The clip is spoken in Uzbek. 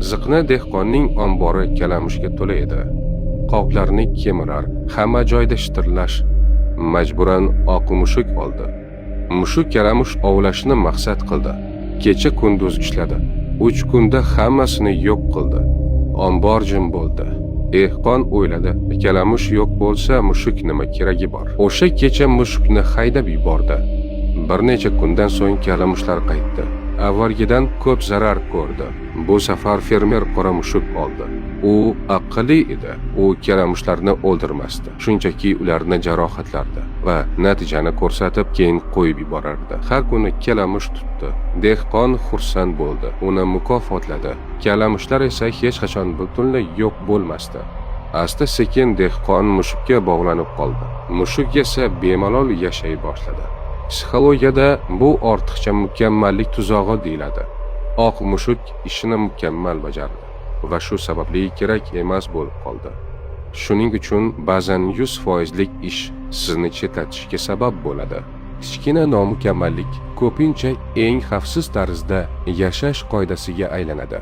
Ziqna dehqonning ombori kalamushga to'la edi. Qoqlarni kemirar, hamma joyda shitirlash. Majburan oq mushuk oldi. Mushuk kalamush ovlashni maqsad qildi. Kecha kunduz ishladi. 3 kunda hammasini yo'q qildi. Ombor jim bo'ldi. Dehqon o'yladi, kalamush yo'q bo'lsa mushuk nima keragi bor? O'sha kecha mushukni haydab yubordi. Bir necha kundan so'ng kalamushlar qaytdi. Avvalgidan ko'p zarar ko'rdi. Bu safar fermer qora mushuk oldi. U aqlli edi. U kalamushlarni o'ldirmasdi. Shunchaki ularni jarohatlardi va natijani ko'rsatib keyin qo'yib yuborardi. Har kuni kalamush tutdi. Dehqon xursand bo'ldi. Uni mukofotladi. Kalamushlar esa hech qachon butunlay yo'q bo'lmasdi. Asta-sekin dehqon mushukka bog'lanib qoldi. Mushuk esa bemalol yashay boshladi. Psixologiyada bu ortiqcha mukammallik tuzog'i deyiladi. Oq mushuk ishini mukammal bajardi va shu sababli kerak emas bo'lib qoldi. Shuning uchun ba'zan 100% ish sizni chetlatishga sabab bo'ladi. Kichkina nomukammallik ko'pincha eng xavfsiz tarzda yashash qoidasiga aylanadi.